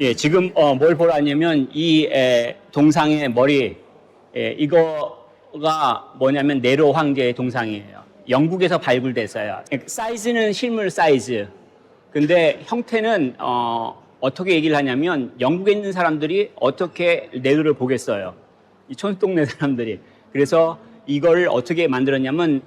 예, 지금 뭘 보러 왔냐면 이 동상의 머리, 이거가 뭐냐면 네로 황제의 동상이에요. 영국에서 발굴됐어요. 사이즈는 실물 사이즈. 근데 형태는 어떻게 얘기를 하냐면 영국에 있는 사람들이 어떻게 네로를 보겠어요. 이 촌동네 사람들이. 그래서 이걸 어떻게 만들었냐면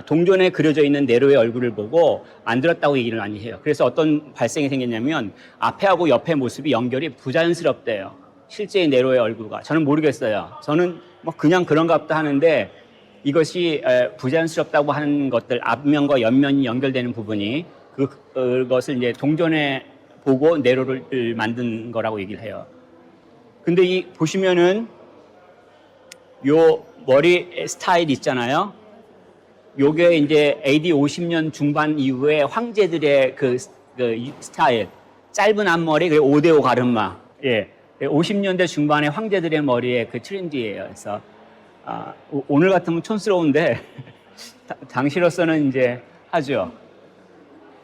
동전에 그려져 있는 네로의 얼굴을 보고 만들었다고 얘기를 많이 해요. 그래서 어떤 발생이 생겼냐면 앞에하고 옆에 모습이 연결이 부자연스럽대요. 실제의 네로의 얼굴과. 저는 모르겠어요. 저는 뭐 그냥 그런가 보다 하는데 이것이 부자연스럽다고 하는 것들, 앞면과 옆면이 연결되는 부분이 그것을 이제 동전에 보고 네로를 만든 거라고 얘기를 해요. 근데 이 보시면은 요 머리 스타일 있잖아요. 요게 이제 AD 50년 중반 이후에 황제들의 그 스타일. 짧은 앞머리, 그리고 5대5 가르마. 예. 50년대 중반의 황제들의 머리의 그 트렌드예요. 그래서, 오늘 같으면 촌스러운데, 당시로서는 이제 하죠.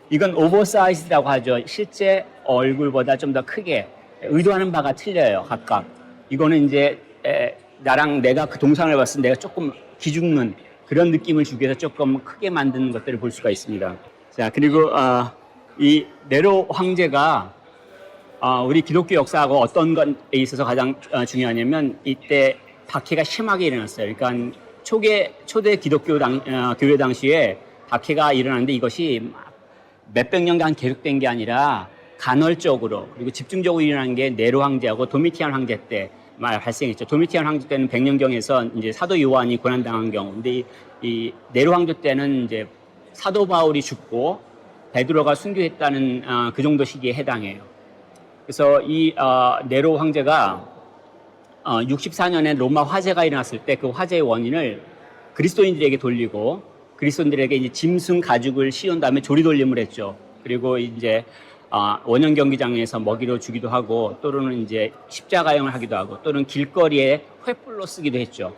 이건 오버사이즈라고 하죠. 실제 얼굴보다 좀 더 크게. 의도하는 바가 틀려요, 각각. 이거는 이제, 나랑 내가 그 동상을 봤을 때 내가 조금 기죽는 그런 느낌을 주기 위해서 조금 크게 만드는 것들을 볼 수가 있습니다. 자, 그리고 이 네로 황제가 우리 기독교 역사하고 어떤 것에 있어서 가장 중요하냐면 이때 박해가 심하게 일어났어요. 그러니까 초대 기독교 교회 당시에 박해가 일어났는데 이것이 몇백 년간 계속된 게 아니라 간헐적으로 그리고 집중적으로 일어난 게 네로 황제하고 도미티안 황제 때 발생했죠. 도미티안 황제 때는 백년경에서 이제 사도 요한이 고난당한 경우. 근데 이 네로 황제 때는 이제 사도 바울이 죽고 베드로가 순교했다는 그 정도 시기에 해당해요. 그래서 이 네로 황제가 64년에 로마 화재가 일어났을 때 그 화재의 원인을 그리스도인들에게 돌리고 그리스도인들에게 이제 짐승 가죽을 씌운 다음에 조리돌림을 했죠. 그리고 이제 원형 경기장에서 먹이로 주기도 하고 또는 이제 십자가형을 하기도 하고 또는 길거리에 횃불로 쓰기도 했죠.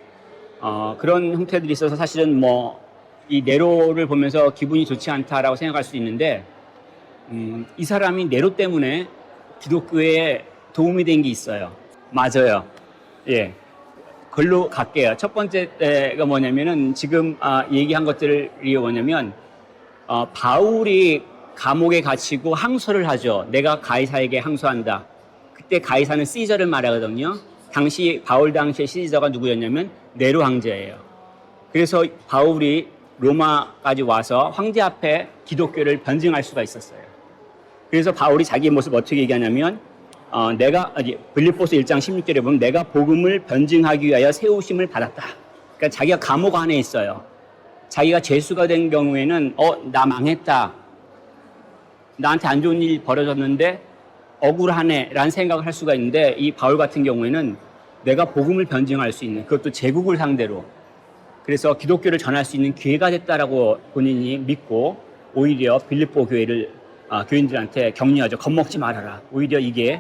그런 형태들이 있어서 사실은 뭐 이 네로를 보면서 기분이 좋지 않다라고 생각할 수 있는데 이 사람이 네로 때문에 기독교에 도움이 된 게 있어요. 맞아요. 예. 글로 갈게요. 첫 번째가 뭐냐면은 지금 얘기한 것들이 뭐냐면 바울이 감옥에 갇히고 항소를 하죠. 내가 가이사에게 항소한다. 그때 가이사는 시저를 말하거든요. 당시 바울 당시의 시저가 누구였냐면 네로 황제예요. 그래서 바울이 로마까지 와서 황제 앞에 기독교를 변증할 수가 있었어요. 그래서 바울이 자기의 모습을 어떻게 얘기하냐면 빌립보서 1장 16절에 보면 내가 복음을 변증하기 위하여 세우심을 받았다. 그러니까 자기가 감옥 안에 있어요. 자기가 죄수가 된 경우에는 나 망했다. 나한테 안 좋은 일이 벌어졌는데 억울하네 라는 생각을 할 수가 있는데 이 바울 같은 경우에는 내가 복음을 변증할 수 있는 그것도 제국을 상대로 그래서 기독교를 전할 수 있는 기회가 됐다라고 본인이 믿고 오히려 빌립보 교회를 교인들한테 격려하죠. 겁먹지 말아라. 오히려 이게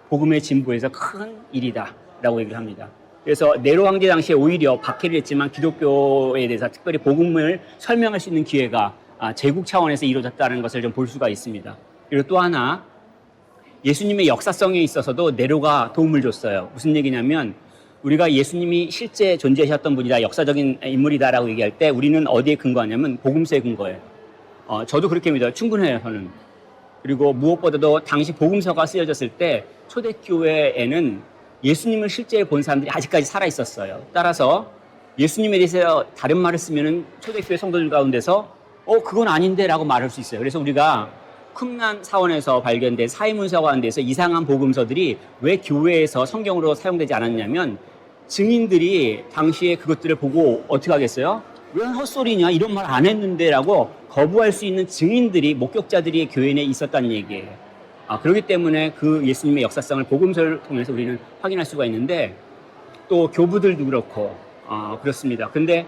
복음의 진보에서 큰 일이다 라고 얘기를 합니다. 그래서 네로 황제 당시에 오히려 박해를 했지만 기독교에 대해서 특별히 복음을 설명할 수 있는 기회가 제국 차원에서 이루어졌다는 것을 좀 볼 수가 있습니다. 그리고 또 하나 예수님의 역사성에 있어서도 네로가 도움을 줬어요. 무슨 얘기냐면 우리가 예수님이 실제 존재하셨던 분이다, 역사적인 인물이다라고 얘기할 때 우리는 어디에 근거하냐면 복음서에 근거해요. 저도 그렇게 믿어요. 충분해요, 저는. 그리고 무엇보다도 당시 복음서가 쓰여졌을 때 초대교회에는 예수님을 실제 본 사람들이 아직까지 살아 있었어요. 따라서 예수님에 대해서 다른 말을 쓰면은 초대교회 성도들 가운데서 그건 아닌데 라고 말할 수 있어요. 그래서 우리가 쿰란 사원에서 발견된 사회문서 가운데서 이상한 복음서들이 왜 교회에서 성경으로 사용되지 않았냐면 증인들이 당시에 그것들을 보고 어떻게 하겠어요? 왜 헛소리냐 이런 말 안 했는데 라고 거부할 수 있는 증인들이 목격자들이 교회 내에 있었다는 얘기예요. 그렇기 때문에 그 예수님의 역사성을 복음서를 통해서 우리는 확인할 수가 있는데 또 교부들도 그렇고 그렇습니다. 근데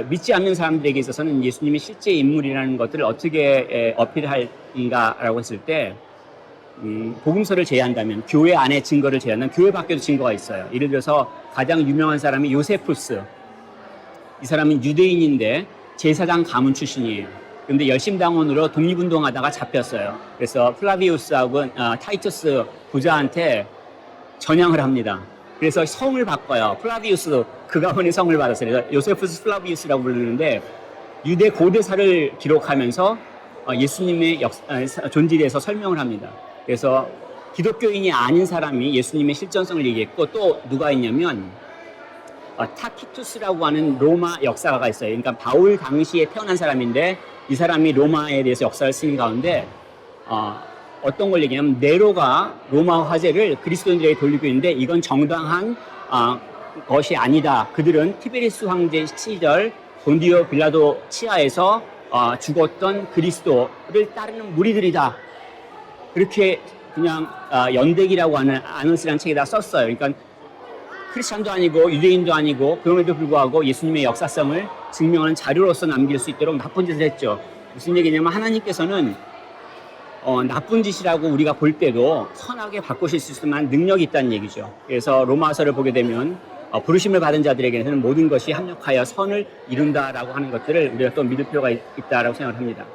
믿지 않는 사람들에게 있어서는 예수님이 실제 인물이라는 것들을 어떻게 어필할인가라고 했을 때 복음서를 제외한다면 교회 안에 증거를 제외한다면 교회 밖에도 증거가 있어요. 예를 들어서 가장 유명한 사람이 요세푸스. 이 사람은 유대인인데 제사장 가문 출신이에요. 근데 열심당원으로 독립운동하다가 잡혔어요. 그래서 플라비우스하고 타이투스 부자한테 전향을 합니다. 그래서 성을 바꿔요. 플라비우스도 그 가문의 성을 받았어요. 그래서 요세푸스 플라비우스라고 부르는데 유대 고대사를 기록하면서 예수님의 존재에 대해서 설명을 합니다. 그래서 기독교인이 아닌 사람이 예수님의 실존성을 얘기했고 또 누가 있냐면 타키투스라고 하는 로마 역사가가 있어요. 그러니까 바울 당시에 태어난 사람인데 이 사람이 로마에 대해서 역사를 쓰는 가운데 어떤 걸 얘기하면 네로가 로마 화제를 그리스도인들에게 돌리고 있는데 이건 정당한 것이 아니다. 그들은 티베리스 황제 시절 본디오 빌라도 치하에서 죽었던 그리스도를 따르는 무리들이다. 그렇게 그냥 연대기라고 하는 아너스라는 책에다 썼어요. 그러니까 크리스찬도 아니고 유대인도 아니고 그럼에도 불구하고 예수님의 역사성을 증명하는 자료로서 남길 수 있도록 나쁜 짓을 했죠. 무슨 얘기냐면 하나님께서는 나쁜 짓이라고 우리가 볼 때도 선하게 바꾸실 수 있을 만한 능력이 있다는 얘기죠. 그래서 로마서를 보게 되면 부르심을 받은 자들에게는 모든 것이 합력하여 선을 이룬다라고 하는 것들을 우리가 또 믿을 필요가 있다라고 생각을 합니다.